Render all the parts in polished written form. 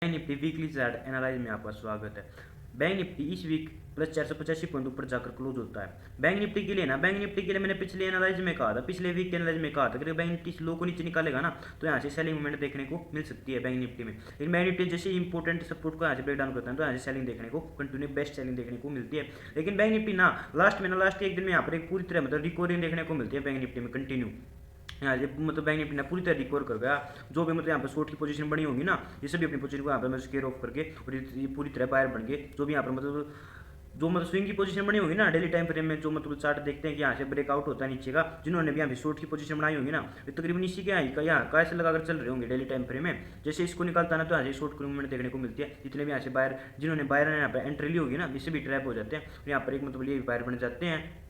Bank Nifty weekly chart analyse में आपका स्वागत है। बैंक निफ्टी इस वीक प्लस 485 पॉइंट ऊपर जाकर क्लोज होता है। बैंक निफ्टी के लिए मैंने पिछले एनालाइज में कहा था, पिछले वीक के एनालाइज में कहा था कि बैंक निफ्टी इस लो को नीचे निकालेगा ना तो यहाँ से सेलिंग मूवमेंट देखने को मिल सकती है बैंक निफ्टी में। लेकिन बैंक निफ्टी जैसे इंपॉर्टेंट सपोर्ट को यहाँ से ब्रेक डाउन करता है तो यहाँ से सेलिंग देखने को कंटिन्यू बेस्ट सेलिंग देखने को मिलती है। लेकिन बैंक निफ्टी लास्ट एक दिन में यहाँ पर एक पूरी तरह मतलब रिकवरिंग देखने को मिलती है बैंक निफ्टी में कंटिन्यू। यहाँ से मतलब बैंक निफ्टी ने पूरी तरह रिकवर कर गया। जो भी मतलब यहाँ पर शॉर्ट की पोजीशन बनी होगी ना, ये सभी अपनी पोजीशन को यहाँ पर मतलब स्केयर ऑफ करके और ये पूरी तरह बायर बन के जो भी यहाँ पर मतलब स्विंग की पोजीशन बनी होगी ना डेली टाइम फ्रेम में, जो मतलब चार्ट देखते हैं कि यहाँ से ब्रेकआउट होता है नीचे का, जिन्होंने भी यहाँ पे शॉर्ट की पोजीशन बनाई होगी ना तकरीबन इसी के यहाँ का ऐसे लगाकर चल रहे होंगे डेली टाइम फ्रेम में। जैसे इसको निकालता है ना तो यहाँ से शॉर्ट की मूवमेंट देखने को मिलती है। जितने भी यहाँ से बायर जिन्होंने बायर यहाँ पर एंट्री ली होगी ना, इससे भी ट्रैप हो जाते हैं और यहाँ पर एक मतलब ये बायर बन जाते हैं।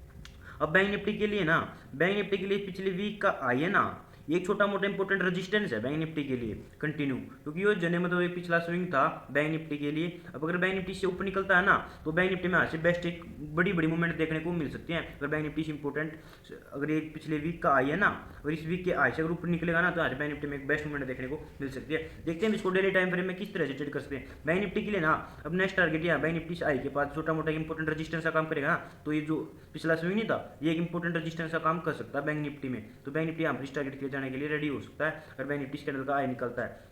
अब बैंक निफ्टी के लिए पिछले वीक का आई है ना, ये एक छोटा मोटा इंपॉर्टेंट रेजिस्टेंस है बैंक निफ्टी के लिए कंटिन्यू, क्योंकि ये जने मतलब एक पिछला स्विंग था बैंक निफ्टी के लिए। अब अगर बैंक निफ्टी से ऊपर निकलता है ना तो बैंक निफ्टी में यहाँ से बेस्ट एक बड़ी बड़ी मूवमेंट देखने को मिल सकती है। अगर बैंक निफ्टी से इंपॉर्टेंट अगर ये पिछले वीक का आई है ना, और इस वीक के आई से अगर ऊपर निकलेगा ना तो यहाँ से बैंक निफ्टी में एक बेस्ट मूवमेंट देखने को मिल सकती है। देखते हैं इसको डेली टाइम फ्रेम में किस तरह से ट्रेड कर सकते हैं। बैंक निफ्टी के लिए ना अब नेक्स्ट टारगेट यहाँ बैंक निफ्टी से आई के पास छोटा मोटा इंपॉर्टेंट रजिस्टेंस का काम करेगा ना, तो ये जो पिछला स्विंग नहीं था ये एक इंपॉर्टेंट रजिस्टेंस का काम कर सकता है बैंक निफ्टी में। तो बैंक निफ्टी यहाँ पर इस टारगेट के लिए जाने के लिए रेडी हो सकता है अगर बैंक निफ्टी कैंडल का आई निकलता है।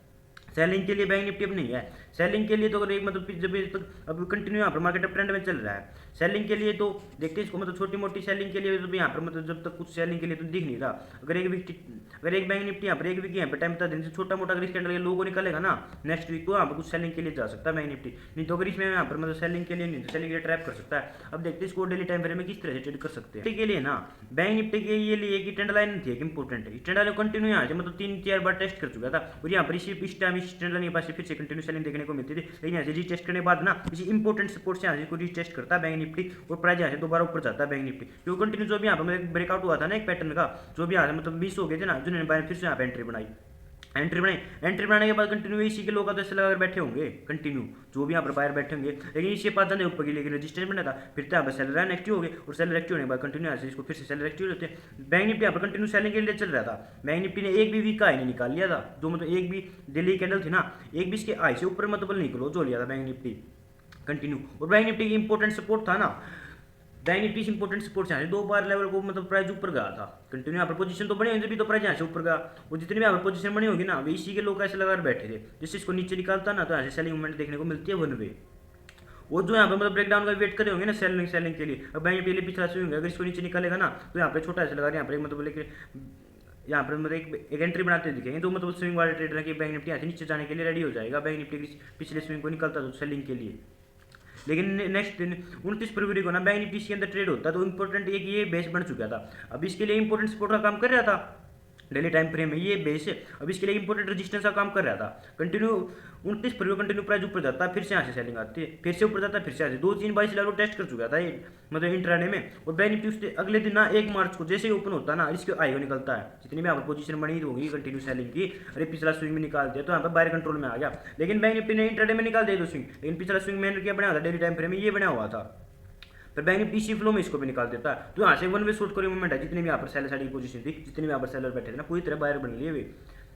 सेलिंग के लिए बैंक निफ्टी अब नहीं है। सेलिंग के लिए तो अगर एक मतलब जब तक अब कंटिन्यू यहाँ पर मार्केट अप ट्रेंड में चल रहा है, सेलिंग के लिए तो देखते हैं इसको मतलब छोटी मोटी सेलिंग के लिए तो यहाँ पर मतलब जब तक कुछ सेलिंग के लिए तो दिख नहीं रहा। अगर एक बैंक निफ्टी यहाँ पर एक वीक यहाँ पर टाइम दिन से छोटा मोटा अगर इस कैंडल के लोगो निकलेगा ना नेक्स्ट वीक तो यहाँ पर कुछ सेलिंग के लिए जा सकता है बैंक निफ्टी। नहीं तो अगर इसमें यहाँ पर मतलब सेलिंग के लिए नहीं तो सेलिंग के लिए ट्रैप कर सकता है। अब देखते हैं इसको डेली टाइम फ्रेम में किस तरह से ट्रेड कर सकते हैं। के लिए ना बैंक निफ्टी के ये लिए कि ट्रेंड लाइन थी एक इंपॉर्टेंट है, ट्रेंड लाइन कंटिन्यू यहाँ से मतलब 3-4 बार टेस्ट कर चुका था और यहाँ पर इस टाइम इस ट्रेंड लाइन के पास फिर से कंटिन्यू सेलिंग देखने को मिलती थी। लेकिन यहाँ से रीटेस्ट करने के बाद ना इसी इंपॉर्टेंट सपोर्ट से यहाँ से रीटेस्ट करता है बैंक निफ्टी और प्राइस यहाँ से दोबारा ऊपर जाता है बैंक निफ्टी। जो कंटिन्यू जो भी यहाँ पर ब्रेकआउट हुआ था ना एक पैटर्न का, जो भी यहाँ से मतलब 20 हो गए थे ना, जिन्होंने फिर से यहाँ पे एंट्री बनाने के बाद कंटिन्यू इसी के लोग ऐसे लगाकर बैठे होंगे कंटिन्यू, जो भी यहाँ पर बाहर बैठे होंगे। लेकिन इसके पास जाने ऊपर की लेकिन रजिस्टेंस बना था, फिर तो यहाँ पर सेलर एक्टिव हो गए और सेलर एक्टिव होने के बाद कंटिन्यू यहाँ से इसको फिर से सेलर एक्टिव होते हैं। बैंक निफ्टी यहाँ पर कंटिन्यू सेलिंग के लिए चल रहा था। बैंक निफ्टी ने एक भी वीक का आई नहीं निकाल लिया था, जो मतलब एक भी डेली कैंडल थी ना, एक भी इसके आई से ऊपर मतलब नहीं क्लोज हो लिया था बैंक निफ्टी कंटिन्यू। और बैंक निफ्टी की इंपॉर्टेंट सपोर्ट था ना, बैंक निफ्टी इंपॉर्टेंट सपोर्ट यहाँ से 2 बार लेवल को मतलब प्राइस ऊपर गया था कंटिन्यू। यहाँ पर पोजीशन तो बनी हुई थी तो प्राइस यहाँ से ऊपर गया और जितनी भी यहाँ पर पोजीशन बनी होगी ना वे इसी के लोग ऐसे लगाकर बैठे थे। जैसे इसको नीचे निकालता ना तो यहाँ से सेलिंग मूवमेंट देखने को मिलती है वन वे। वो जो यहाँ पर मतलब ब्रेकडाउन का वेट करे होंगे ना सेलिंग के लिए, अब बैंक निफ्टी पिछला स्विंग होगा, अगर इसको नीचे निकालेगा ना तो यहाँ पर छोटा ऐसे लगा यहाँ पर मतलब लेके यहाँ पर मतलब एक एंट्री बनाते दिखेंगे तो मतलब स्विंग वाले ट्रेडर की बैंक निफ्टी यहाँ से नीचे जाने के लिए रेडी हो जाएगा। बैंक निफ्टी पिछले स्विंग को निकलता तो सेलिंग के लिए। लेकिन नेक्स्ट दिन 29 फरवरी को ना बैंक निफ्टी के अंदर ट्रेड होता है तो इंपॉर्टेंट एक ये बेस बन चुका था। अब इसके लिए इंपॉर्टेंट सपोर्ट का काम कर रहा था डेली टाइम फ्रेम में ये बेस है। अब इसके लिए इंपॉर्टेंट रेजिस्टेंस का काम कर रहा था कंटिन्यू 29 फरवरी कंटिन्यू प्राइस ऊपर जाता है, फिर से यहाँ से सेलिंग आती है, फिर से ऊपर जाता है, फिर से यहाँ से 2-3 बार लेवल टेस्ट कर चुका था ये मतलब इंट्राडे में। और बैंक निफ्टी उसके अगले दिन ना 1 मार्च को जैसे ही ओपन होता है ना इसके आई को निकलता है। जितनी भी यहाँ पर पोजीशन बनी होगी कंटिन्यू सेलिंग की, अरे पिछला स्विंग में निकाल दिया तो यहाँ पर बायर कंट्रोल में आ गया। लेकिन बैंक निफ्टी ने इंट्राडे में निकाल दिया दो स्विंग, लेकिन पिछला स्विंग मैंने क्या बना था डेली टाइम फ्रेम में ये बना हुआ था, फिर बैंक निफ्टी इसी फ्लो में इसको भी निकाल देता है। तो यहाँ से वन वे शॉर्ट करी मूवमेंट है। जितने भी यहाँ पर सेलर साइड की पोजीशन थी, जितने भी यहाँ पर सेलर बैठे थे ना पूरी तरह बायर बन लिए वे,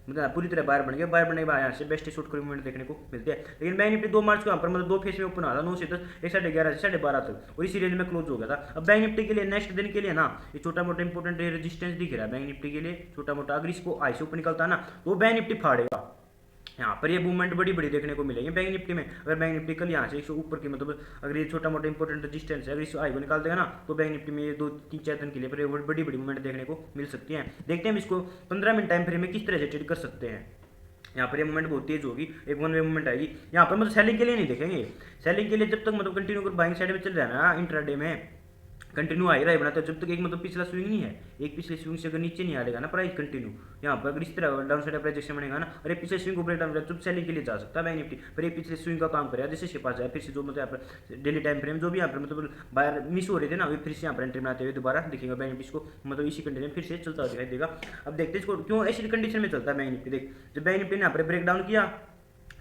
मतलब पूरी तरह बायर बन गया। बायर बनने के बाद यहाँ से बेस्ट शॉर्ट करी मूवमेंट देखने को मिलती है। लेकिन बैंक निफ्टी 2 मार्च को यहाँ पर मतलब 2 फेस में ओपन आ रहा 9 से 10, एक 11:30 से 12:30 तक और इसी रेंज में क्लोज हो गया था। अब बैंक निफ्टी के लिए नेक्स्ट दिन के लिए ना ये छोटा मोटा इंपॉर्टेंट रेजिस्टेंस दिख रहा है बैंक निफ्टी के लिए छोटा मोटा। अगर इसको आई से ऊपर निकलता है ना तो बैंक निफ्टी फाड़ेगा। यहाँ पर ये मूवमेंट बड़ी बड़ी देखने को मिलेगी बैंक निफ्टी में। अगर बैंक निफ्टी कल यहाँ से 100 ऊपर की मतलब अगर ये छोटा मोटा इंपॉर्टेंट रेजिस्टेंस है अगर इस आई को निकाल देगा ना तो बैंक निफ्टी में ये 2-3-4 दिन के लिए पर बड़ी बड़ी मूवमेंट देखने को मिल सकती है। देखते हैं इसको 15 मिनट टाइम फ्रेम में किस तरह से ट्रेड कर सकते हैं। यहाँ पर ये मूवमेंट बहुत तेज होगी, एक वन वे मूवमेंट आएगी। यहाँ पर मतलब सेलिंग के लिए नहीं देखेंगे, सेलिंग के लिए जब तक मतलब कंटिन्यू कर बाइंग साइड में चल रहा है ना इंट्राडे में कंटिन्यू आ ही रहा है बनाता है जब तक एक मतलब पिछला स्विंग नहीं है, एक पिछले स्विंग से अगर नीचे नहीं आएगा ना प्राइस कंटिन्यू यहाँ पर अगर इस तरह डाउन साइड प्राइस जैसे बनेगा ना, अरे पिछले स्विंग को ब्रेक डाउन जब सेलिंग के लिए जा सकता है बैंक निफ्टी। पर एक पिछले स्विंग का काम करेगा जैसे इसके पास जाए फिर से जो मतलब यहाँ पर डेली टाइम फ्रेम जो भी यहाँ पर मतलब बाहर मिस हो रहे थे ना वे फिर से यहाँ पर एंट्री बनाते हुए दोबारा दिखेगा बैंक निफ्टी को मतलब इसी कंडीशन फिर से चलता हुआ दिखाई देगा। अब देखते हैं इसको क्यों ऐसी कंडीशन में चलता है बैंक निफ्टी। देख जब बैंक निफ्टी ने यहाँ पर ब्रेक डाउन किया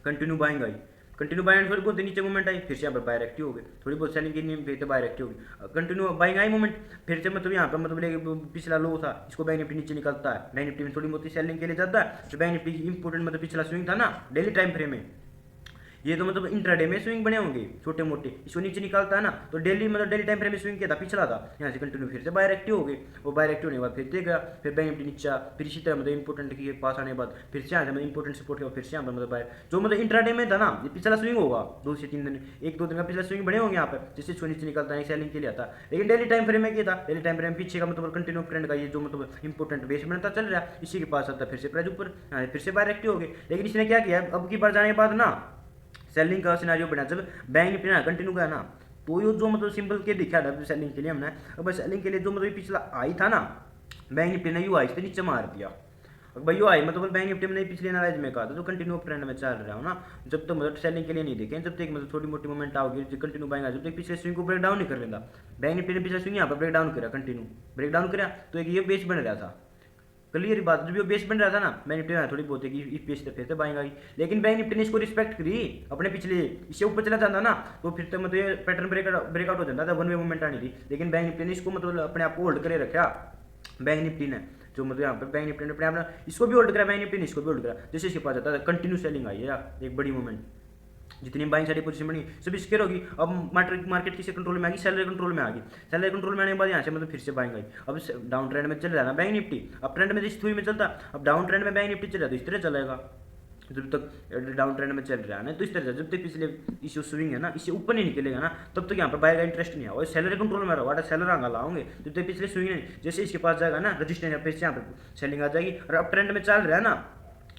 continue buying I, continue buying थोड़ी बहुत नीचे मूवमेंट आई, फिर से यहाँ पर बायर एक्टिव हो गए, थोड़ी बहुत सेलिंग की फिर से बायर एक्टिव हो गई, कंटिन्यू बाइंग आई मूवमेंट, फिर से मतलब यहाँ पर मतलब पिछला लो था इसको बैंक निफ्टी नीचे निकलता है, बैंक निफ्टी में थोड़ी बहुत सेलिंग के लिए जाता है। तो बैंक निफ्टी इंपॉर्टेंट मतलब पिछला स्विंग था ना डेली टाइम फ्रेम में ये तो मतलब इंट्राडे में स्विंग बने होंगे छोटे मोटे, इसको नीचे निकालता है ना, तो डेली मतलब डेली टाइम फ्रेम में स्विंग किया था, पिछला था, यहाँ से कंटिन्यू फिर से बायर एक्टिव हो गए, और बायर एक्टिव होने के बाद फिर दे गया, फिर बैंक निफ्टी नीचा, फिर इसी तरह मतलब इंपोर्टेंट के पास आने के बाद फिर से यहाँ से मतलब इंपोर्टेंट सपोर्ट के बाद फिर से यहाँ पर मतलब बायर, जो मतलब इंट्राडे में था ना, ये पिछला स्विंग होगा 2 से 3 दिन, 1-2 दिन का पिछला स्विंग बने होंगे यहाँ पर, जिससे इसको नीचे निकलता है सेलिंग के लिए आता, लेकिन डेली टाइम फ्रेम में क्या था, डेली टाइम फ्रेम पीछे का मतलब कंटिन्यू ट्रेंड का ये जो मतलब इंपोर्टेंट बेस बनता चल रहा है, इसी के पास आता फिर से प्राइस ऊपर, फिर से बायर एक्टिव हो गए, लेकिन इसने क्या किया, अब की बार जाने के बाद ना सेलिंग का सिनेरियो बना, जब बैंक निफ्टी ना कंटिन्यू गया ना, तो ये जो मतलब सिंपल के दिखा था सेलिंग के लिए हमने, अब सेलिंग के लिए जो मतलब पिछला आई था ना, बैंक निफ्टी ने यू आई से नीचे मार दिया, भाई यू आई मतलब बैंक निफ्टी में नहीं, पिछले एनालाइज में कहा था, तो कंटिन्यू ट्रेंड में चल रहा हो ना, जब तक मतलब सेलिंग के लिए नहीं देखें, जब तक मतलब छोटी मोटी मूवमेंट आओगी कंटिन्यू बाइंग, जब तक पिछले स्विंग को ब्रेक डाउन नहीं कर लेता, बैंक निफ्टी ने पिछले स्विंग यहाँ पर ब्रेक डाउन करा, कंटिन्यू ब्रेक डाउन करा, तो एक ये बेस बन रहा था, क्लियर बात, जब ये बेस बन रहा था ना, बैंक निफ्टी में थोड़ी बहुत है कि इस बेस से फिर से बाइंग आई, लेकिन बैंक निफ्टी ने इसको रिस्पेक्ट करी, अपने पिछले इससे ऊपर चला जाता ना, तो फिर तो मतलब ये पैटर्न ब्रेकआउट हो जाता था, वन वे मूवमेंट आनी थी, लेकिन बैंक निफ्टी ने इसको मतलब अपने आप को होल्ड करे रखा, बैंक निफ्टी ने जो मतलब यहाँ पर बैंक निफ्टी ने अपने आप इसको भी होल्ड करा, बैंक निफ्टी ने इसको भी होल्ड करा, जैसे इसके पास जाता था कंटिन्यू सेलिंग आई है यार, एक बड़ी मूवमेंट, जितनी बाइंग सारी पोजीशन बनी सभी स्केयर होगी, अब मार्केट किसी कंट्रोल में आ गई, सैलरी कंट्रोल में आ गई, सैलरी कंट्रोल में आने के बाद यहाँ से मतलब फिर से बाइंग आई, अब डाउन ट्रेंड में चल रहा है ना बैंक निफ्टी, अब ट्रेंड में इस थ्री में चलता, अब डाउन ट्रेंड में बैंक निफ्टी चल रहा है तो इस तरह चलेगा, जब तक डाउन ट्रेंड में चल रहा है ना, तो इस तरह से जब तक पिछले इश्यू स्विंग है ना, इससे ऊपर नहीं निकलेगा ना, तब तक यहाँ पर बायर का इंटरेस्ट नहीं है, और सैलरी कंट्रोल में रहा सेलर आंगा लाओगे, जब तक पिछले स्विंग नहीं, जैसे इसके पास जाएगा ना रजिस्टेंस पे यहाँ पर सेलिंग आ जाएगी, और अब ट्रेंड में चल रहा है ना,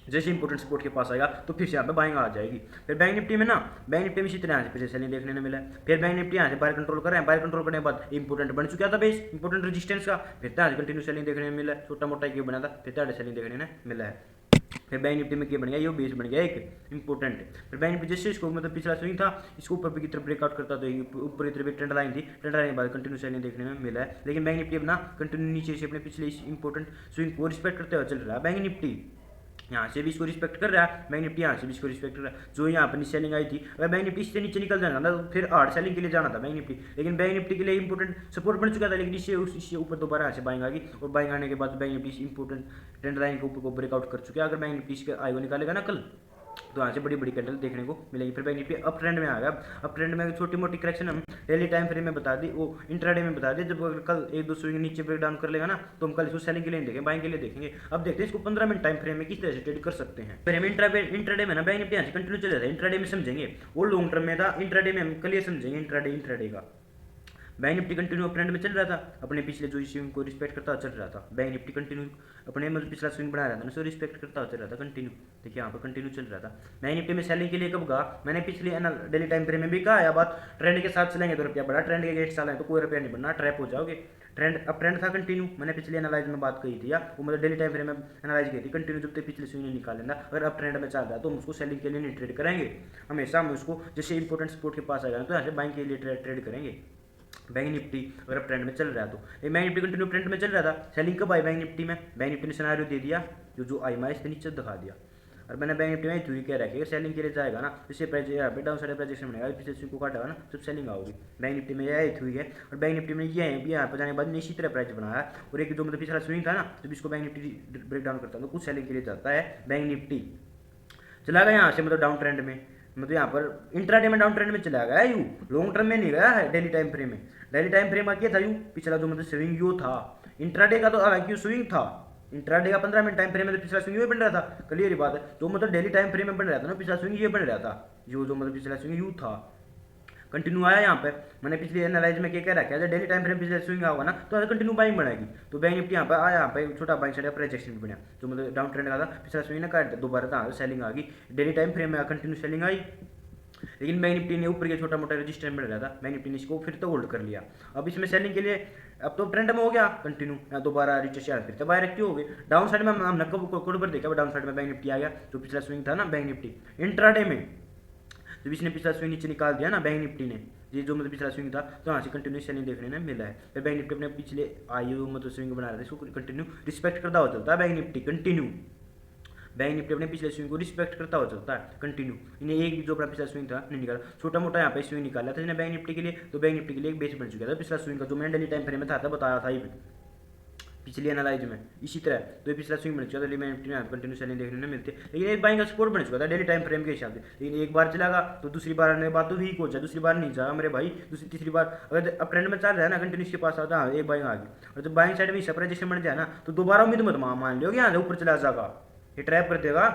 जैसे इंपोर्टेंट सपोर्ट के पास आएगा तो फिर से यहाँ पे बाइंग आ जाएगी, फिर बैंक निफ्टी में ना, बैंक निफ्टी में इसी तरह यहाँ से फिर से सेलिंग देखने को मिला है, फिर बैंक निफ्टी यहाँ से बायर कंट्रोल कर रहे हैं, बायर कंट्रोल करने के बाद इंपोर्टेंट बन चुका था बेस, इंपोर्टेंट रेजिस्टेंस का, फिर यहाँ से कंटिन्यू सेलिंग देखने में मिला है, छोटा मोटा क्यों बना था, फिर यहाँ सेलिंग देखने में मिला है, फिर बैंक निफ्टी में क्या बन गया, ये बेस बन गया एक इंपोर्टेंट, फिर बैंक निफ्टी जैसे इसको मतलब पिछला स्विंग था, इसको ऊपर की तरफ ब्रेकआउट करता तो ऊपर की तरफ ट्रेंड लाइन थी, ट्रेंड लाइन के बाद कंटिन्यू सेलिंग देखने में मिला है, लेकिन बैंक निफ्टी अपना कंटिन्यू नीचे से अपने पिछले इंपोर्टेंट स्विंग को रिस्पेक्ट करते हुए चल रहा है, बैंक निफ्टी यहाँ से भी इसको रिस्पेक्ट कर रहा है, बैंक निफ्टी यहाँ से भी इसको रिस्पेक्ट कर रहा है, जो यहाँ पर सेलिंग आई थी, अगर बैंक निफ्टी इससे नीचे निकल जाना था तो फिर हार्ड सेलिंग के लिए जाना था बैंक निफ्टी, लेकिन बैंक निफ्टी के लिए इंपोर्टेंट सपोर्ट बन चुका था, लेकिन इससे ऊपर दोबारा यहाँ से बाइंग आ गई, और बाइंग आने के बाद bank Nifty important trend line के ऊपर को ब्रेकआउट कर चुका है, अगर बैंक निफ्टी इसके आई निकालेगा ना कल, तो यहाँ से बड़ी बड़ी कैंडल देखने को मिलेगी, फिर बैंक निफ्टी अप ट्रेंड में आ गया, अप ट्रेंड में छोटी मोटी करेक्शन हम डेली टाइम फ्रेम में बता दी, वो इंट्राडे में बता दी, जब कल 1-2 स्विंग नीचे ब्रेक डाउन कर लेगा ना, तो हम कल इसको सेलिंग के लिए देखेंगे, बाइंग के लिए देखेंगे, अब देखते हैं इसको 15 मिनट टाइम फ्रेम में किस तरह से ट्रेड कर सकते हैं, फिर हम इंट्राडे में ना बैंक निफ्टी यहाँ से कंटिन्यू चल रहा है, इंट्राडे में समझेंगे, वो लॉन्ग टर्म में था, इंट्राडे में हम क्लियर समझेंगे इंट्राडे का, बैंक निफ्टी कंटिन्यू ट्रेंड में चल रहा था, अपने पिछले जो स्विंग को रिस्पेक्ट करता हुआ चल रहा था, बैंक निफ्टी कंटिन्यू अपने मतलब पिछला स्विंग बना रहा था ना, सो रिस्पेक्ट करता हुआ चल रहा था कंटिन्यू, देखिए यहाँ पर कंटिन्यू चल रहा था, बैंक निफ्टी में सेलिंग के लिए कब कहा, मैंने पिछले डेली टाइम फ्रेम में भी कहा, या बात ट्रेंड के साथ चलेंगे तो रुपया बढ़ा, ट्रेंड के अगेंस्ट चलेंगे तो कोई रुपया नहीं बढ़ना, ट्रैप हो जाओगे, ट्रेंड अब ट्रेंड था कंटिन्यू, मैंने पिछले एनालाइज में बात कही थी, या वो मतलब डेली टाइम फ्रेम में एनालाइज की थी, कंटिन्यू जब तक पिछले स्विंग नहीं निकाल लेना, अगर अब ट्रेंड में चल रहा है तो हम उसको सेलिंग के लिए नहीं ट्रेड करेंगे, हमेशा हम उसको जैसे इंपोर्टेंट सपोर्ट के पास आएगा तो यहाँ से बाइंग के लिए ट्रेड करेंगे, बैंक निफ्टी अगर ट्रेंड में चल रहा है तो बैंक निफ्टी कंटिन्यू ट्रेंड में चल रहा था, सेलिंग कब आई बैंक निफ्टी में, बैंक निफ्टी ने सिनेरियो दे दिया, जो आई माइस से नीचे दिखा दिया, और मैंने बैंक निफ्टी में थ्योरी कह रहा है कि सेलिंग के लिए जाएगा ना, इससे प्राइस यहाँ पे डाउन साइड प्रोजेक्शन बनेगा, पिछले स्विंग को काटेगा ना, सब सेलिंग आओगी, बैंक निफ्टी में यह थ्योरी है, और बैंक निफ्टी में ये है भी यहाँ पर जाने के बाद इसी तरह प्राइस बनाया, और एक जो मतलब पिछला स्विंग था ना, जब इसको बैंक निफ्टी ब्रेक डाउन करता है तो कुछ सेलिंग के लिए जाता है, बैंक निफ्टी चला गया यहाँ से मतलब डाउन ट्रेंड में, मतलब यहाँ पर इंट्राडे में डाउन ट्रेंड में चला गया यू, लॉन्ग टर्म में नहीं गया है, डेली टाइम फ्रेम में, डेली टाइम फ्रेम क्या था यू, पिछला जो मतलब स्विंग यू था, इंट्राडे का तो हालांकि स्विंग था, इंट्राडे का 15 मिनट टाइम फ्रेम में तो पिछला स्विंग ये बन रहा था, क्लियर बात है, जो मतलब डेली टाइम फ्रेम में बन रहा था ना, पिछला स्विंग ये बन रहा था, जो मतलब पिछला स्विंग यू था, कंटिन्यू आया यहाँ पे, मैंने पिछले एनालाइज में क्या कह रखा है, डेली टाइम फ्रेम पिछले स्विंग होगा ना तो कंटिन्यू बाइंग बढ़ेगी, तो बैंक निफ्टी यहाँ पे आया, यहाँ पे छोटा बाइंग साइड प्रोजेक्शन भी बना, जो मतलब डाउन ट्रेंड का था, पिछला स्विंग ना काट दोबारा था, सेलिंग आ गई, डेली टाइम फ्रेम में कंटिन्यू सेलिंग आई, लेकिन बैंक निफ्टी ने ऊपर के छोटा मोटा रजिस्टर में रहा था, बैंक निफ्टी ने इसको फिर तो होल्ड कर लिया, अब इसमें सेलिंग के लिए अब तो ट्रेंड में हो गया कंटिन्यू, दोबारा रिटेस्ट फिर तो बायर एक्टिव हो गए, डाउन साइड में हमने कब पर देखा, डाउन साइड में बैंक निफ्टी आ गया, जो पिछला स्विंग था ना बैंक निफ्टी इंट्राडे में, जब इसने पिछला स्विंग नीचे निकाल दिया ना बैंक निफ्टी ने, ये जो मतलब पिछला स्विंग था तो यहाँ से कंटिन्यू सेलिंग देखने में मिला है, फिर बैंक निफ्टी अपने पिछले आयु मतलब स्विंग बना रहा था, इसको कंटिन्यू रिस्पेक्ट करता हुआ चलता है bank Nifty, continue bank Nifty अपने पिछले स्विंग को रिस्पेक्ट करता हुआ चलता है कंटिन्यू, इन्हें एक भी जो अपना पिछला स्विंग था नहीं निकाला, छोटा मोटा यहाँ पे स्विंग निकाला था बैंक निफ्टी के लिए, तो बैंक निफ्टी के लिए एक बेस बन चुका था, पिछला स्विंग का जो मैंने डेली टाइम फ्रेम में था बताया था ये, पिछली एनालाइज में इसी तरह। तो ये पिछला स्विंग बन चुका था, डेली निफ्टी में कंटिन्यू सेलिंग देखने को मिलती है, लेकिन एक बाइंग का सपोर्ट बन चुका था डेली टाइम फ्रेम के हिसाब से। लेकिन एक बार चलागा तो दूसरी बार आने के बाद तो वीक हो जाए, दूसरी बार नहीं जाएगा मेरे भाई, दूसरी तीसरी बार अगर अब ट्रेंड में चल रहा है ना कंटिन्यू के पास आता है एक बाइंग आ गई, और जब बाइंग साइड में सप्राइजेशन बन जाए ना तो दोबारा उम्मीद मत मान लियो कि यहाँ से ऊपर चला जाएगा, ये ट्रैप कर देगा।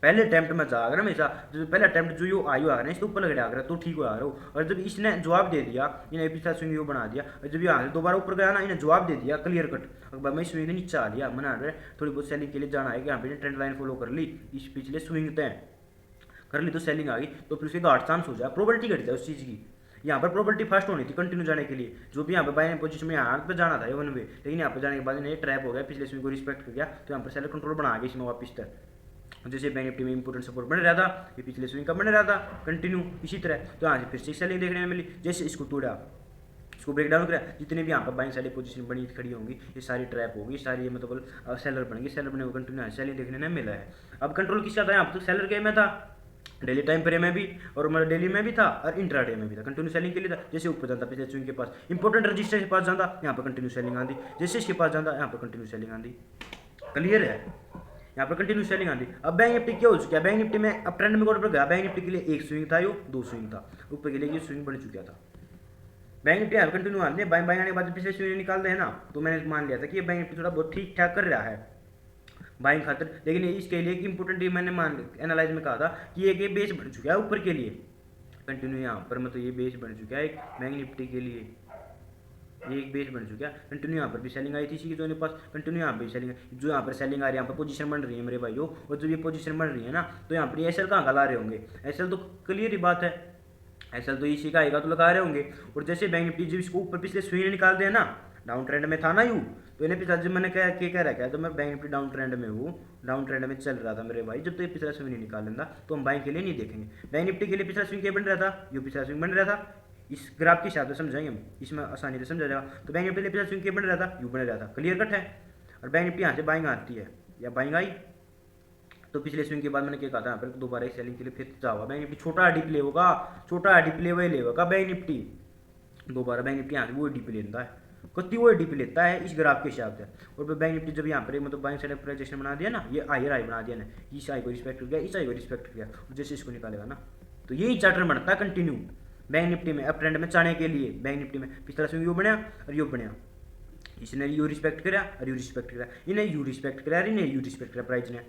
पहले अटैम्प्ट में जाकर हमेशा जो पहला अटैम्प्ट जो यो आयु आ रहा है इसके ऊपर लग रहा है तो ठीक हो रहा हो, और जब इसने जवाब दे दिया, इन्हें पिछला स्विंग यो बना दिया, और जब यहाँ से दोबारा ऊपर गया ना इन्हें जवाब दे दिया क्लियर कट, अगर मैं स्विंग नीचे आ लिया मना रहे थोड़ी बहुत सेलिंग के लिए जाना है कि यहाँ पे ट्रेंड लाइन फॉलो कर ली, इस पिछले स्विंग तय कर ली तो सेलिंग आ गई तो फिर उसके 8 चांस हो जाए, प्रोबेबिलिटी घट जाए उस चीज़ की। यहाँ पर प्रोबेबिलिटी फर्स्ट होनी थी कंटिन्यू जाने के लिए, जो भी यहाँ पे बाय पोजीशन में यहाँ पे जाना था वन वे, लेकिन यहाँ पे जाने के बाद इन्हें ट्रैप हो गया, पिछले स्विंग को रिस्पेक्ट कर गया, तो यहाँ पर सेलर कंट्रोल बना गया इसमें वापस तक। जैसे बैंक निफ्टी में इंपोर्टेंट सपोर्ट बन रहा था, ये पिछले स्विंग का बन रहा था कंटिन्यू इसी तरह, तो यहाँ से फिर से सेलिंग देखने में मिली। जैसे इसको तोड़ा, इसको ब्रेक डाउन करा, जितने भी यहाँ पर बाइंग साइड पोजीशन बनी खड़ी होंगी ये सारी ट्रैप होगी, सारी मतलब सेलर बनेंगे, सेलर बने हुए कंटिन्यू सेलिंग देखने में मिला है। अब कंट्रोल किसका था, यहाँ पर तो सेलर के में था, डेली टाइम फ्रेम में भी और मतलब डेली में भी था और इंट्राडे में भी था, कंटिन्यू सेलिंग के लिए था। जैसे ऊपर जाता पिछले स्विंग के पास इंपोर्टेंट रजिस्टर के पास जाता, यहाँ पर कंटिन्यू सेलिंग आंदी, जैसे इसके पास जाता यहाँ पर कंटिन्यू सेलिंग आंदी, क्लियर है, यहाँ पर कंटिन्यू सेलिंग आंदी। अब बैंक निफ्टी क्या हो चुका है, बैंक निफ्टी में अब ट्रेंड में पर गया, बैंक निफ्टी के लिए एक स्विंग था, यो 2 स्विंग था, ऊपर के लिए ये स्विंग बन चुका था। बैंक निफ्टी यहाँ कंटिन्यू आने बाइंग आने के बाद पिछले स्विंग निकाल दे ना, तो मैंने मान लिया था कि ये बैंक निफ्टी थोड़ा बहुत ठीक ठाक कर रहा है बाइंग खातर, लेकिन इसके लिए एक इंपोर्टेंट मैंने मान एनालाइज में कहा था कि ये बेस बन चुका है ऊपर के लिए कंटिन्यू, यहाँ पर मतलब ये बेस बन चुका है एक बैंक निफ्टी के लिए, ये एक बेस बन चुका है कंटिन्यू। यहाँ पर भी सेलिंग आई थी इसी के जो पास कंटिन्यू यहाँ पर सेलिंग, जो यहाँ पर सेलिंग आ रही है यहाँ पर पोजीशन बन रही है मेरे भाइयों, और जब ये पोजीशन बन रही है ना तो यहाँ पर एसएल कहाँ ला रहे होंगे, एसएल तो क्लियर ही बात है, एसएल तो इसी का आएगा तो लगा रहे होंगे। और जैसे बैंक निफ्टी जब इसको ऊपर पिछले स्विंग निकाल दे ना, डाउन ट्रेंड में था ना यू, तो इन्हें पिछला जब मैंने कह रखा है तो मैं बैंक निफ्टी डाउन ट्रेंड में हूँ, डाउन ट्रेंड में चल रहा था मेरे भाई, जब तो ये पिछला स्विंग नहीं निकाल लेता तो हम बाइंग के लिए नहीं देखेंगे। बैंक निफ्टी के लिए पिछला स्विंग क्या बन रहा था, यू पिछला स्विंग बन रहा था, इस ग्राफ के हिसाब से समझाएंगे हम, इसमें आसानी से समझा जाएगा। तो बैंक निफ्टी के लिए पिछला स्विंग क्या बन रहा था, यू बन रहा था, क्लियर कट है। और बैंक निफ्टी यहाँ से बाइंग आती है या बाइंग आई तो पिछले स्विंग के बाद मैंने क्या कहा था यहाँ पर दोबारा एक सेलिंग के लिए फिर जाओगा बैंक निफ्टी, छोटा डीप ले होगा, छोटा डीप ले वही लेगा बैंक निफ्टी, दोबारा बैंक निफ्टी यहाँ से वो डीप लेता है, कति वो डीप लेता है इस ग्राफ के हिसाब से। और फिर बैंक निफ्टी जब यहाँ पर मतलब बाइंग साइड प्राइजेशन बना दिया ना, ये हायर हाई बना दिया ना, इस आई को रिस्पेक्ट कर गया, इस आई को रिस्पेक्ट कर गया, और जैसे इसको निकालेगा ना तो यही चार्टर बनता है कंटिन्यू बैंक निफ्टी में, अब ट्रेंड में जाने के लिए। बैंक निफ्टी में पिछला स्विंग यू बनया और यू बनया, इसने यू रिस्पेक्ट करा और यू रिस्पेक्ट करा, इन्हें यू रिस्पेक्ट करा और इन्हें यू रिस्पेक्ट करा प्राइस ने।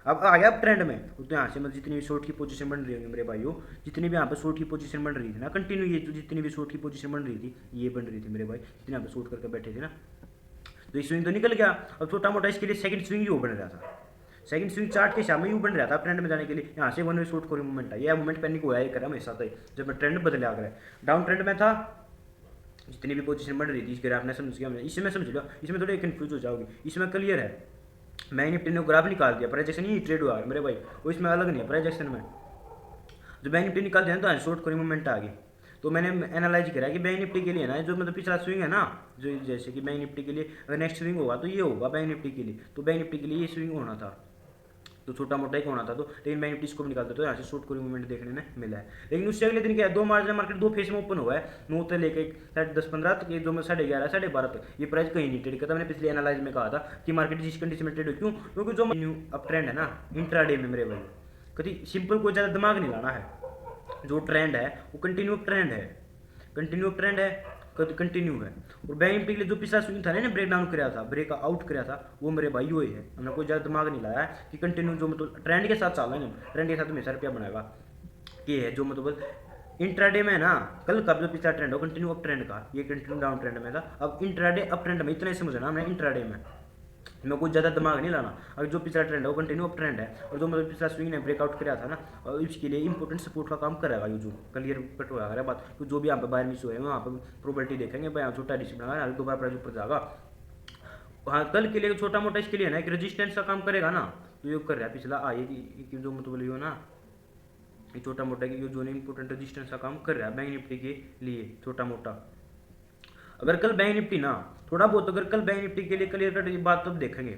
अब आ गया अब ट्रेंड में, तो यहाँ से मतलब जितनी भी शॉर्ट की पोजीशन बन रही होगी मेरे भाइयों, जितनी भी यहाँ पर शॉर्ट की पोजीशन बन रही थी ना कंटिन्यू, ये जो जितनी भी शॉर्ट की पोजीशन बन रही थी ये बन रही थी मेरे भाई, जितने यहाँ पर शॉर्ट करके बैठे थे ना, तो ये स्विंग तो निकल गया। अब छोटा मोटा इसके लिए सेकंड स्विंग यू बन रहा था, सेकंड स्विंग चार्ट के सामने यू बन रहा था ट्रेंड में जाने के लिए, यहाँ से वन वे शॉर्ट कोई मूवमेंट है, यह मूवमेंट पैनिक हुआ है करा हमेशा तक जब मैं ट्रेंड बदले आ गया, डाउन ट्रेंड में था, जितनी भी पोजीशन बन रही थी इस ग्राफ ने समझ गया, इसमें समझ लो, इसमें थोड़ी कंफ्यूज हो जाओगी, इसमें क्लियर है। बैंक निफ्टी ने ग्राफ निकाल दिया, प्राइजेक्शन ही ट्रेड हुआ मेरे भाई, वो इसमें अलग नहीं है प्राइजेक्शन में, जो बैंक निफ्टी निकाल दिया तो शॉर्ट कोई मूवमेंट आ गई। तो मैंने एनालाइज करा कि बैंक निफ्टी के लिए ना जो मतलब पिछला स्विंग है ना, जो जैसे कि बैंक निफ्टी के लिए अगर नेक्स्ट स्विंग होगा तो ये होगा बैंक निफ्टी के लिए, तो बैंक निफ्टी के लिए ये स्विंग होना था, तो छोटा मोटा ही होना था, तो लेकिन बैंक निफ्टी इसको भी निकालते तो यहाँ से शॉर्ट कोई मूवमेंट देखने में मिला है। लेकिन उससे अगले दिन क्या है, 2 मार्च में मार्केट 2 फेज में ओपन हुआ है, 9 से लेकर 10-15 तक, ये जो 11:30 12:30 तक ये प्राइस कहीं नहीं ट्रेड करता। मैंने पिछले एनालाइज में कहा था कि मार्केट जिस कंडीशन में ट्रेड हो, क्यों, क्योंकि जो न्यू अप ट्रेंड है ना इंट्राडे में मेरे भाई, कभी सिंपल कोई ज़्यादा दिमाग नहीं लाना है, जो ट्रेंड है वो कंटिन्यू ट्रेंड है, कंटिन्यू ट्रेंड है, कंटिन्यू है। और बैंक निफ्टी के लिए जो पिछला स्विंग था ना ब्रेक डाउन कराया था, ब्रेक आउट कराया था, वो मेरे भाई वही है, हमने कोई ज़्यादा दिमाग नहीं लाया है कि कंटिन्यू जो मतलब ट्रेंड के साथ चल रहा है, ट्रेंड के साथ हमेशा रुपया बनाएगा, ये है जो मतलब इंट्राडे में ना, कल का जो पिछला ट्रेंड हो कंटिन्यू अप ट्रेंड का, ये कंटिन्यू डाउन ट्रेंड में था, अब इंट्राडे अप ट्रेंड में, इतना ही समझना हमने इंट्राडे में, मैं कुछ ज़्यादा दिमाग नहीं लाना। अगर जो पिछला ट्रेंड है वो कंटिन्यू अप ट्रेंड है, और जो मतलब पिछला स्विंग ने ब्रेकआउट किया था ना, और इसके लिए इंपॉर्टेंट सपोर्ट का काम करेगा, ये जो क्लियर कट होगा अगर बात, तो जो भी यहाँ पे बाहर मिस हुए हैं वहाँ पर प्रोबेबिलिटी देखेंगे भाई, यहाँ छोटा डिस्क बनाएगा दोबारा प्राइस ऊपर जाएगा। हाँ कल के लिए छोटा मोटा इसके लिए ना एक रेजिस्टेंस का काम करेगा ना, तो ये कर रहा है पिछला आए कि जो मतलब ये हो ना, ये छोटा मोटा की जो इंपॉर्टेंट रेजिस्टेंस का काम कर रहा है बैंक निफ्टी के लिए छोटा मोटा। अगर कल बैंक निफ्टी ना थोड़ा बहुत, अगर कल बैंक निफ्टी के लिए क्लियर कट बात तब देखेंगे,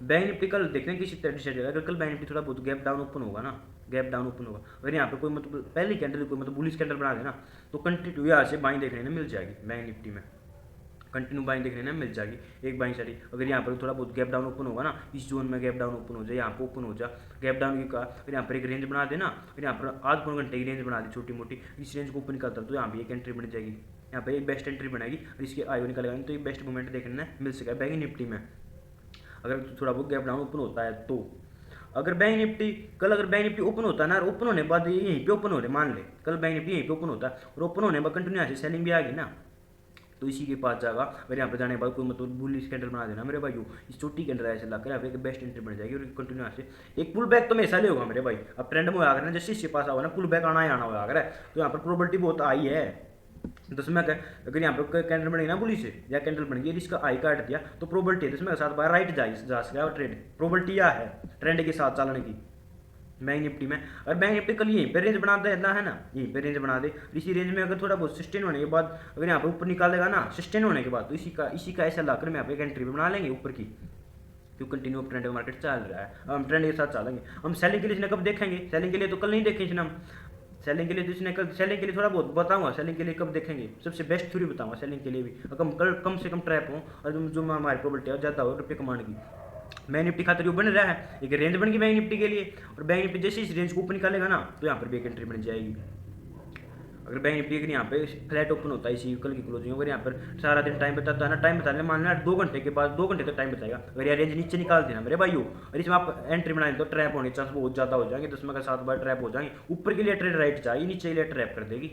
बैंक निफ्टी कल देखने किसी तरह से अगर कल बैंक निफ्टी थोड़ा बहुत गैप डाउन ओपन होगा ना, गैप डाउन ओपन होगा, अगर यहाँ पे कोई मतलब पहली कैंडल कोई मतलब बुलिश कैंडल बना देना तो कंटिन्यू यहाँ से बाइंग देखने में मिल जाएगी बैंक निफ्टी में, कंटिन्यू बाइंग देखने में मिल जाएगी एक बाइंग साइड। अगर यहाँ पर थोड़ा बहुत गैप डाउन ओपन होगा ना, इस जोन में गैप डाउन ओपन हो जाए, यहाँ पर ओपन हो जाए गैप डाउन की का, फिर यहाँ पर एक रेंज बना देना, फिर यहाँ पर आध पौन घंटे की रेंज बना दी छोटी मोटी, इस रेंज को ओपन करता तो यहाँ पर एक एंट्री बन जाएगी, यहाँ पर एक बेस्ट एंट्री बनाएगी और इसके आईओ निकलेगा तो एक बेस्ट मूवमेंट देखने में मिल सकेगा बैंक निफ्टी में। अगर थोड़ा बहुत गैप डाउन ओपन होता है तो अगर बैंक निफ्टी कल अगर बैंक निफ्टी ओपन होता है ना, ओपन होने के बाद यहीं पे ओपन हो रहे, मान ले कल बैंक निफ्टी यहीं पे ओपन होता है और ओपन होने के बाद कंटिन्यू ऐसे सेलिंग भी आ गई ना, तो इसी के पास जाएगा। अगर यहाँ पर जाने के बाद कोई मतलब बुलिश कैंडल बना देना मेरे भाई, इस छोटी कैंडल ऐसे लाकर यहाँ पे एक बेस्ट एंट्री बन जाएगी और कंटिन्यू ऐसे एक पुल बैक तो हमेशा ले होगा मेरे भाई। अब ट्रेंड में आकर ना जैसे इसके पास होगा ना पुल बैक आना ही आना होगा अगर, तो यहाँ पर प्रोबेबिलिटी बहुत आई है। दसवें का अगर यहाँ पर कैंडल बनेगी ना बुलिश से या कैंडल बन गई इसका आई काट दिया तो प्रोबेबिलिटी है दसवें के साथ बार राइट जा सकेगा और ट्रेड प्रोबेबिलिटी यह है ट्रेंड के साथ चलने की बैंक निफ्टी में। और बैंक निफ्टी कल यहीं पे रेंज बना देना है ना, यहीं पे रेंज बना दे, इसी रेंज में अगर थोड़ा बहुत सस्टेन होने के बाद अगर यहाँ पे ऊपर निकालेगा ना सस्टेन होने के बाद तो इसी का ऐसा लाकर मैं यहाँ पे एक एंट्री बना लेंगे ऊपर की, क्योंकि कंटिन्यू ट्रेंड मार्केट चल रहा है। हम ट्रेंड के साथ चलेंगे। हम सेलिंग के लिए इसने कब देखेंगे, सेलिंग के लिए तो कल नहीं देखेंगे इसने, हम सेलिंग के लिए तो इसने कल सेलिंग के लिए थोड़ा बहुत बताऊंगा, सेलिंग के लिए कब देखेंगे सबसे बेस्ट थ्योरी बताऊंगा सेलिंग के लिए भी, अगर कम से कम ट्रैप हो और जो हमारी प्रोबेबिलिटी ज़्यादा हो रुपये कमाने की। बैंक निफ्टी खातर जो बन रहा है एक रेंज बन गई बैंक निफ्टी के लिए, और बैंक निफ्टी जैसे इस रेंज को ऊपर निकालेगा ना तो यहाँ पर भी एक एंट्री बन जाएगी। अगर बैंक निफ्टी अगर यहाँ पे फ्लैट ओपन होता है इसी कल की क्लोजिंग, अगर यहाँ पर सारा दिन टाइम बताता है ना, टाइम बताने मान लेना 2 घंटे के बाद 2 घंटे तक टाइम बताएगा, अगर यार रेंज नीचे निकाल देना मेरे भाइयों और इसमें आप एंट्री बनाए तो ट्रैप होने के चांस बहुत ज़्यादा हो जाएंगे, 10 में का 7 बार ट्रैप हो जाएंगे, ऊपर के लिए ट्रेड राइट जाएगी नीचे के लिए ट्रैप कर देगी।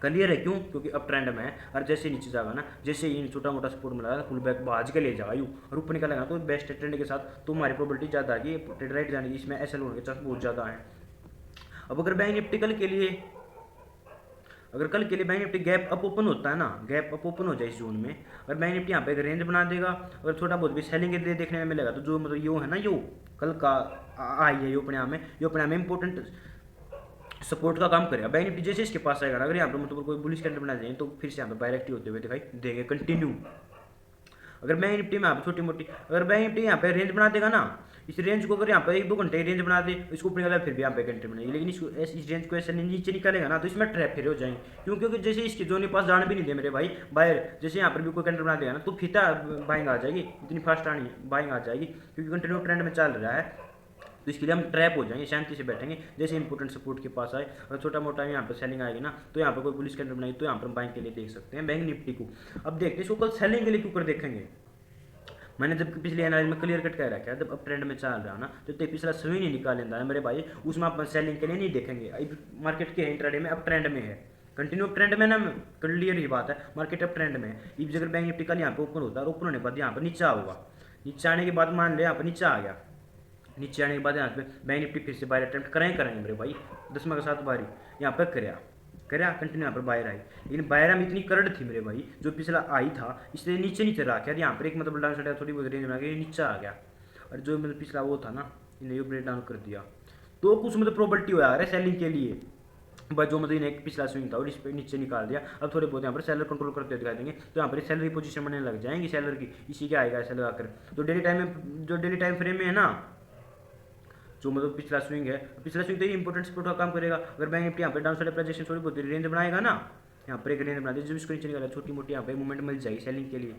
क्लियर है क्यों, क्योंकि अब ट्रेंड में है और जैसे नीचे जाएगा ना जैसे ही छोटा मोटा सपोर्ट मिला पुल बैक भाज के ले जाएगा यूँ और ऊपर निकलेगा तो बेस्ट ट्रेंड के साथ तो हमारी प्रोबेबिलिटी ज़्यादा है कि ट्रेड राइट जाने की, इसमें ऐसे होने के चांस बहुत ज़्यादा है। अब अगर बैंक निफ्टी कल के लिए bank Nifty gap up open होता है ना, गैप अप ओपन हो जाए इस जोन में और बैंक निफ्टी यहाँ पे अगर रेंज बना देगा और थोड़ा बहुत भी सेलिंग के देखने में मिलेगा तो जो मतलब यो है ना यो कल का आई है यो अपने में इंपॉर्टेंट सपोर्ट का काम करेगा। बैंक निफ्टी जैसे इसके पास आएगा अगर यहाँ पर मतलब कोई बुलिश कैंडल बना दें तो फिर से यहाँ पे बाय एक्टिव होते हुए दिखाई देंगे कंटिन्यू। अगर बैंक निफ्टी में यहाँ पे छोटी मोटी अगर बैंक निफ्टी यहाँ पे रेंज बना देगा ना, इस रेंज को अगर यहाँ पर 1-2 घंटे रेंज बना दे इसको ऊपर निकाला फिर भी यहाँ पे एंट्री बनेगी, लेकिन इसको इस रेंज को ऐसे नीचे निकालेगा ना तो इसमें ट्रैप फिर हो जाएंगे, क्योंकि जैसे इसके जोन के पास जाने भी नहीं दे मेरे भाई बायर, जैसे यहाँ पर भी कोई कैंडल बना देगा ना तो फिर बाइंग आ जाएगी, इतनी फास्ट आनी बाइंग आ जाएगी क्योंकि कंटिन्यू ट्रेंड में चल रहा है, तो इसके लिए हम ट्रैप हो जाएंगे, शांति से बैठेंगे। जैसे इंपोर्टेंट सपोर्ट के पास आए और छोटा मोटा यहाँ पर सेलिंग आएगी ना तो यहाँ पर कोई पुलिस कैंडल बनाई तो यहाँ पर हम बाइंग के लिए देख सकते हैं बैंक निफ्टी को। अब देखते हैं इसको कल सेलिंग के लिए क्यों कर देखेंगे। मैंने जब पिछले एनालिसिस में क्लियर कट कह रखा है जब अब ट्रेंड में चल रहा है ना जब तक पिछला स्विंग नहीं निकाल लेता है मेरे भाई उसमें आप सेलिंग के लिए नहीं देखेंगे। मार्केट के इंट्राडे में अब ट्रेंड में है, कंटिन्यू ट्रेंड में ना क्लियर ही बात है, मार्केट अब ट्रेंड में है। इस जगह बैंक निफ्टी कल यहाँ पर ओपन होता है और ओपन होने के बाद यहाँ पर नीचा होगा, नीचे आने के बाद मान ले यहाँ पर नीचा आ गया, नीचे आने के बाद यहाँ पे बैंक निफ्टी फिर से बायर अटेम्प्ट करेंगे मेरे भाई 10 में का 7 बारी यहाँ पर करया कंटिन्यू यहाँ पर बायर आई, लेकिन बायर में इतनी करंट थी मेरे भाई जो पिछला आई था इसलिए नीचे रहा क्या यहाँ पर एक मतलब डाउन साइड थोड़ी बहुत रेंज बना के नीचे आ गया, और जो मतलब पिछला वो था ना इन्हें यो ब्रेक डाउन कर दिया तो कुछ मतलब प्रोबेबिलिटी हो रहा है सेलिंग के लिए, बस जो मतलब इन्हें पिछला स्विंग था और इस पर नीचे निकाल दिया। अब थोड़े बहुत यहाँ पर सेलर कंट्रोल करते दिखाई देंगे तो यहाँ पर सेलर की पोजीशन बनने लग जाएंगी सेलर की, इसी के आएगा ऐसा लगाकर। तो डेली टाइम फ्रेम में है ना जो मतलब पिछला स्विंग तो ये इंपॉर्टेंट सपोर्ट का काम करेगा। अगर बैंक निफ्टी यहाँ पे डाउन साइड प्रोजेक्शन थोड़ी बहुत रेंज बनाएगा ना, यहाँ पर एक रेंज बना दे जब इसको नीचे निकाला छोटी मोटी यहाँ पे मूवमेंट मिल जाएगी सेलिंग के लिए।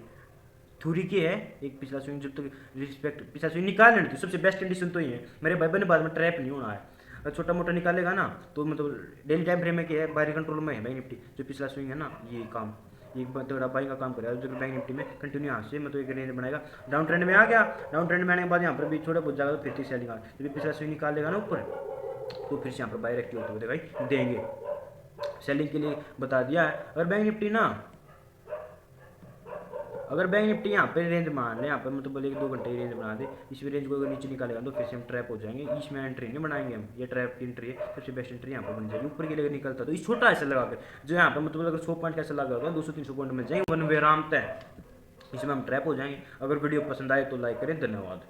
थ्योरी की है एक पिछला स्विंग जब तक रिस्पेक्ट पिछला स्विंग निकाल लेनी थी सबसे बेस्ट कंडीशन तो ये है मेरे भाई बने बाद में ट्रैप नहीं होना है। अगर छोटा मोटा निकालेगा ना तो मतलब डेली टाइम फ्रेम में क्या है बाहरी कंट्रोल में है बैंक निफ्टी, जो पिछला स्विंग है ना ये काम ये थोड़ा बाइंग का काम करेगा जो बैंक निफ्टी में कंटिन्यू यहाँ से मतलब एक रेंज बनाएगा। डाउन ट्रेंड में आ गया, डाउन ट्रेंड में आने के बाद यहाँ पर भी थोड़ा बहुत जाएगा तो फिर से सेलिंग आ जब पिछला स्विंग निकाल लेगा ना ऊपर तो फिर से यहाँ पर बायर एक्टिव होते हुए दिखाई देंगे। सेलिंग के लिए बता दिया है। अगर बैंक निफ्टी यहाँ पे रेंज मान ले यहाँ पर मतलब बोले 2 घंटे की रेंज बना दे, इस रेंज को अगर नीचे निकालेगा तो फिर से हम ट्रैप हो जाएंगे, इसमें एंट्री नहीं बनाएंगे हम, ये ट्रैप की एंट्री है सबसे बेस्ट एंट्री यहाँ पर बन जाएगी। ऊपर के लिए निकलता तो इस छोटा ऐसा लगा कर जो यहाँ पर मतलब अगर 100 पॉइंट कैसे लगा होगा 200-300 पॉइंट मिल जाएंगे वन वे आराम तय, इसमें हम ट्रैप हो जाएंगे। अगर वीडियो पसंद आए तो लाइक करें, धन्यवाद।